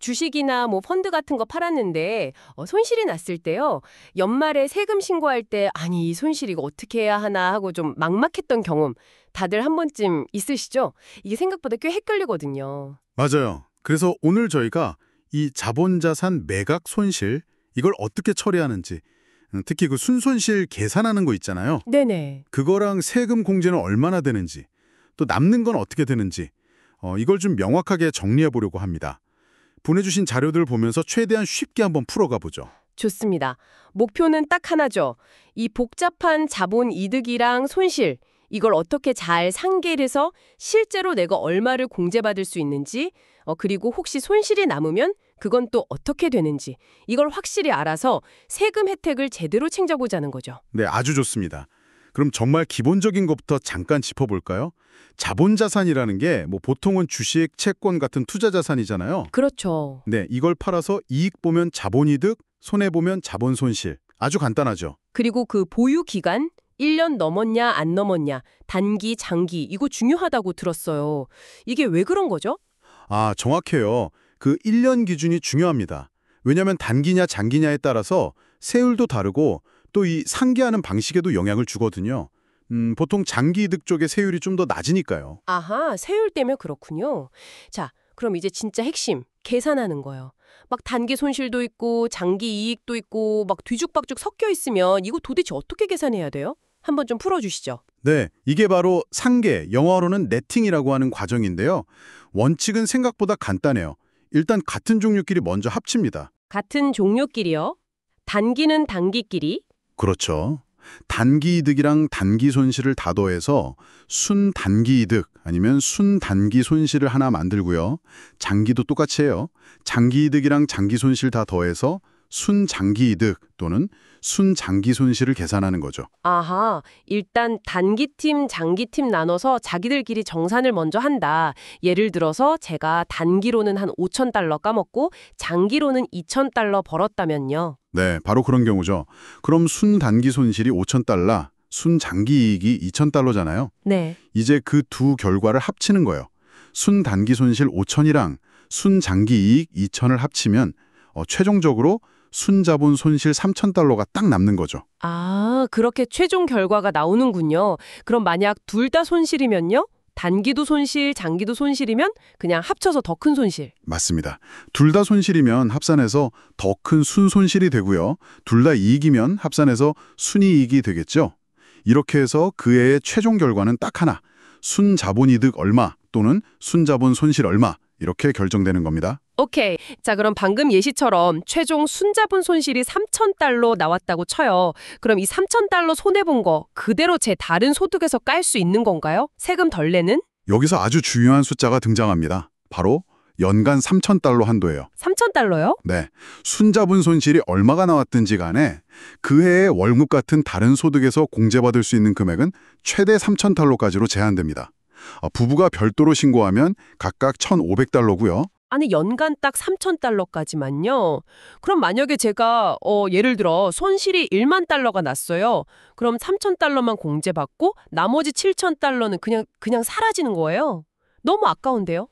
주식이나 뭐 펀드 같은 거 팔았는데 손실이 났을 때요. 연말에 세금 신고할 때 아니 이 손실 이거 어떻게 해야 하나 하고 좀 막막했던 경험 다들 한 번쯤 있으시죠? 이게 생각보다 꽤 헷갈리거든요. 맞아요. 그래서 오늘 저희가 이 자본자산 매각 손실 이걸 어떻게 처리하는지 특히 그 순손실 계산하는 거 있잖아요. 네네. 그거랑 세금 공제는 얼마나 되는지 또 남는 건 어떻게 되는지 이걸 좀 명확하게 정리해 보려고 합니다. 보내주신 자료들 보면서 최대한 쉽게 한번 풀어가 보죠. 좋습니다. 목표는 딱 하나죠. 이 복잡한 자본 이득이랑 손실, 이걸 어떻게 잘 상계해서 실제로 내가 얼마를 공제받을 수 있는지, 그리고 혹시 손실이 남으면 그건 또 어떻게 되는지, 이걸 확실히 알아서 세금 혜택을 제대로 챙겨보자는 거죠. 네, 아주 좋습니다. 그럼 정말 기본적인 것부터 잠깐 짚어볼까요? 자본자산이라는 게 뭐 보통은 주식, 채권 같은 투자자산이잖아요. 그렇죠. 네, 이걸 팔아서 이익 보면 자본이득, 손해 보면 자본손실. 아주 간단하죠. 그리고 그 보유 기간, 1년 넘었냐 안 넘었냐, 단기, 장기, 이거 중요하다고 들었어요. 이게 왜 그런 거죠? 아, 정확해요. 그 1년 기준이 중요합니다. 왜냐하면 단기냐 장기냐에 따라서 세율도 다르고 또 이 상계하는 방식에도 영향을 주거든요. 보통 장기 이득 쪽의 세율이 좀 더 낮으니까요. 아하, 세율 때문에 그렇군요. 자, 그럼 이제 진짜 핵심, 계산하는 거예요. 막 단기 손실도 있고 장기 이익도 있고 막 뒤죽박죽 섞여 있으면 이거 도대체 어떻게 계산해야 돼요? 한번 좀 풀어주시죠. 네, 이게 바로 상계, 영어로는 네팅이라고 하는 과정인데요. 원칙은 생각보다 간단해요. 일단 같은 종류끼리 먼저 합칩니다. 같은 종류끼리요? 단기는 단기끼리? 그렇죠. 단기 이득이랑 단기 손실을 다 더해서 순단기 이득 아니면 순단기 손실을 하나 만들고요. 장기도 똑같이 해요. 장기 이득이랑 장기 손실 다 더해서 순장기 이득 또는 순장기 손실을 계산하는 거죠. 아하, 일단 단기팀, 장기팀 나눠서 자기들끼리 정산을 먼저 한다. 예를 들어서 제가 단기로는 한 5천 달러 까먹고 장기로는 2천 달러 벌었다면요. 네, 바로 그런 경우죠. 그럼 순단기 손실이 5,000달러, 순장기 이익이 2,000달러잖아요. 네. 이제 그 두 결과를 합치는 거예요. 순단기 손실 5,000이랑 순장기 이익 2,000을 합치면 최종적으로 순자본 손실 3,000달러가 딱 남는 거죠. 아, 그렇게 최종 결과가 나오는군요. 그럼 만약 둘 다 손실이면요? 단기도 손실, 장기도 손실이면 그냥 합쳐서 더 큰 손실. 맞습니다. 둘 다 손실이면 합산해서 더 큰 순손실이 되고요. 둘 다 이익이면 합산해서 순이익이 되겠죠. 이렇게 해서 그 해의 최종 결과는 딱 하나. 순자본이득 얼마 또는 순자본 손실 얼마 이렇게 결정되는 겁니다. 오케이. 자, 그럼 방금 예시처럼 최종 순자본 손실이 3,000달러 나왔다고 쳐요. 그럼 이 3,000달러 손해본 거 그대로 제 다른 소득에서 깔 수 있는 건가요? 세금 덜 내는? 여기서 아주 중요한 숫자가 등장합니다. 바로 연간 3,000달러 한도예요. 3,000달러요? 네, 순자본 손실이 얼마가 나왔든지 간에 그 해의 월급 같은 다른 소득에서 공제받을 수 있는 금액은 최대 3,000달러까지로 제한됩니다. 부부가 별도로 신고하면 각각 1,500달러고요. 아니, 연간 딱 3,000달러까지만요. 그럼 만약에 제가 예를 들어 손실이 1만 달러가 났어요. 그럼 3,000달러만 공제받고 나머지 7,000달러는 그냥 사라지는 거예요. 너무 아까운데요?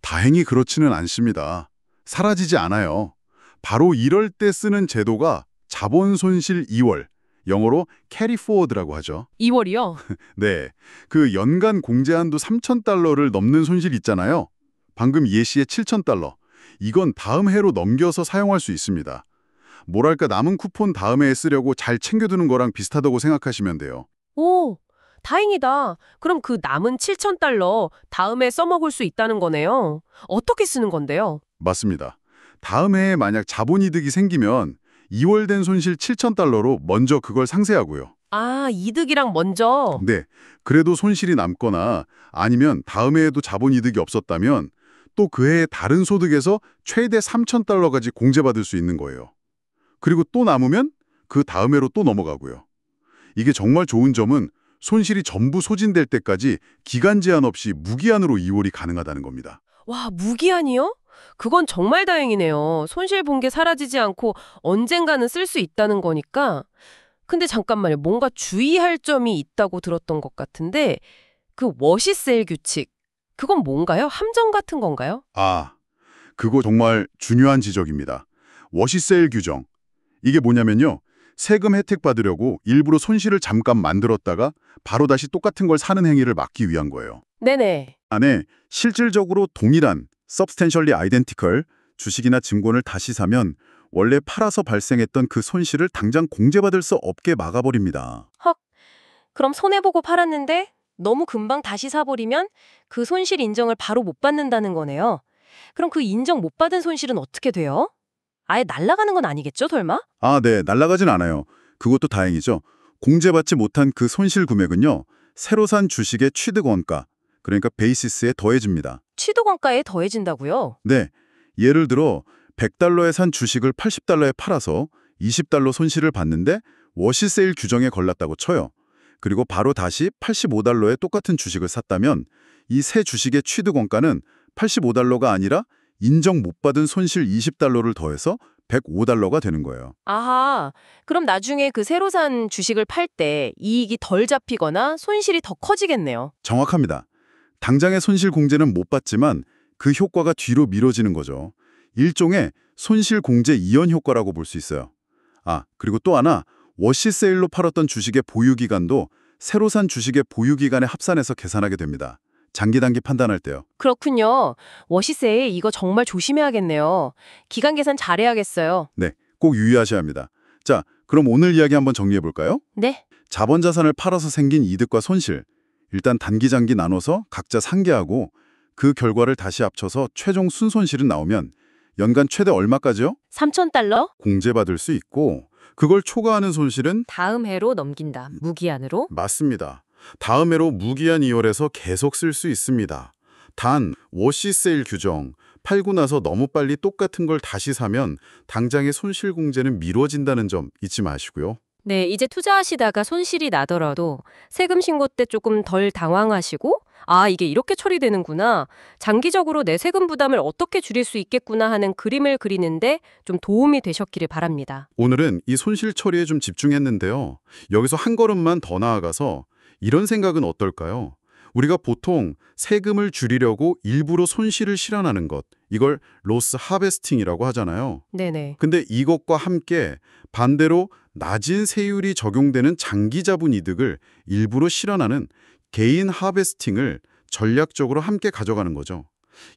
다행히 그렇지는 않습니다. 사라지지 않아요. 바로 이럴 때 쓰는 제도가 자본 손실 2월, 영어로 carry forward라고 하죠. 2월이요? 네, 그 연간 공제 한도 3,000달러를 넘는 손실 있잖아요. 방금 예시의 7,000달러. 이건 다음 해로 넘겨서 사용할 수 있습니다. 뭐랄까 남은 쿠폰 다음 해에 쓰려고 잘 챙겨두는 거랑 비슷하다고 생각하시면 돼요. 오, 다행이다. 그럼 그 남은 7,000달러 다음에 써먹을 수 있다는 거네요. 어떻게 쓰는 건데요? 맞습니다. 다음 해에 만약 자본이득이 생기면 2월 된 손실 7,000달러로 먼저 그걸 상쇄하고요. 아, 이득이랑 먼저. 네, 그래도 손실이 남거나 아니면 다음 해에도 자본이득이 없었다면 또 그 해의 다른 소득에서 최대 3,000달러까지 공제받을 수 있는 거예요. 그리고 또 남으면 그 다음 해로 또 넘어가고요. 이게 정말 좋은 점은 손실이 전부 소진될 때까지 기간 제한 없이 무기한으로 이월이 가능하다는 겁니다. 와, 무기한이요? 그건 정말 다행이네요. 손실 본 게 사라지지 않고 언젠가는 쓸 수 있다는 거니까. 근데 잠깐만요. 뭔가 주의할 점이 있다고 들었던 것 같은데 그 워시셀 규칙. 그건 뭔가요? 함정 같은 건가요? 아, 그거 정말 중요한 지적입니다. 워시세일 규정. 이게 뭐냐면요. 세금 혜택 받으려고 일부러 손실을 잠깐 만들었다가 바로 다시 똑같은 걸 사는 행위를 막기 위한 거예요. 네네. 안에 실질적으로 동일한 substantially identical 주식이나 증권을 다시 사면 원래 팔아서 발생했던 그 손실을 당장 공제받을 수 없게 막아버립니다. 헉, 그럼 손해보고 팔았는데 너무 금방 다시 사버리면 그 손실 인정을 바로 못 받는다는 거네요. 그럼 그 인정 못 받은 손실은 어떻게 돼요? 아예 날아가는 건 아니겠죠, 설마? 아, 네. 날아가진 않아요. 그것도 다행이죠. 공제받지 못한 그 손실 금액은요. 새로 산 주식의 취득 원가, 그러니까 베이시스에 더해집니다. 취득 원가에 더해진다고요? 네. 예를 들어 100달러에 산 주식을 80달러에 팔아서 20달러 손실을 봤는데 워시세일 규정에 걸렸다고 쳐요. 그리고 바로 다시 85달러에 똑같은 주식을 샀다면 이 새 주식의 취득 원가는 85달러가 아니라 인정 못 받은 손실 20달러를 더해서 105달러가 되는 거예요. 아하, 그럼 나중에 그 새로 산 주식을 팔 때 이익이 덜 잡히거나 손실이 더 커지겠네요. 정확합니다. 당장의 손실 공제는 못 받지만 그 효과가 뒤로 미뤄지는 거죠. 일종의 손실 공제 이연 효과라고 볼 수 있어요. 아, 그리고 또 하나, 워시세일로 팔았던 주식의 보유기간도 새로 산 주식의 보유기간에 합산해서 계산하게 됩니다. 장기 단기 판단할 때요. 그렇군요. 워시세일 이거 정말 조심해야겠네요. 기간 계산 잘해야겠어요. 네, 꼭 유의하셔야 합니다. 자, 그럼 오늘 이야기 한번 정리해 볼까요? 네. 자본 자산을 팔아서 생긴 이득과 손실. 일단 단기 장기 나눠서 각자 상계하고 그 결과를 다시 합쳐서 최종 순손실은 나오면 연간 최대 얼마까지요? 3,000달러? 공제받을 수 있고 그걸 초과하는 손실은 다음 해로 넘긴다. 무기한으로? 맞습니다. 다음 해로 무기한 이월에서 계속 쓸 수 있습니다. 단 워시세일 규정, 팔고 나서 너무 빨리 똑같은 걸 다시 사면 당장의 손실 공제는 미뤄진다는 점 잊지 마시고요. 네, 이제 투자하시다가 손실이 나더라도 세금 신고 때 조금 덜 당황하시고 아, 이게 이렇게 처리되는구나. 장기적으로 내 세금 부담을 어떻게 줄일 수 있겠구나 하는 그림을 그리는데 좀 도움이 되셨기를 바랍니다. 오늘은 이 손실 처리에 좀 집중했는데요. 여기서 한 걸음만 더 나아가서 이런 생각은 어떨까요? 우리가 보통 세금을 줄이려고 일부러 손실을 실현하는 것, 이걸 로스 하베스팅이라고 하잖아요. 네네. 근데 이것과 함께 반대로 낮은 세율이 적용되는 장기 자본 이득을 일부러 실현하는 개인 하베스팅을 전략적으로 함께 가져가는 거죠.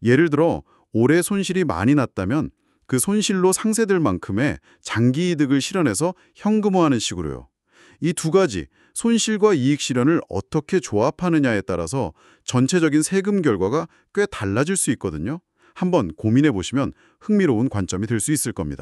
예를 들어 올해 손실이 많이 났다면 그 손실로 상쇄될 만큼의 장기 이득을 실현해서 현금화하는 식으로요. 이 두 가지 손실과 이익 실현을 어떻게 조합하느냐에 따라서 전체적인 세금 결과가 꽤 달라질 수 있거든요. 한번 고민해 보시면 흥미로운 관점이 될 수 있을 겁니다.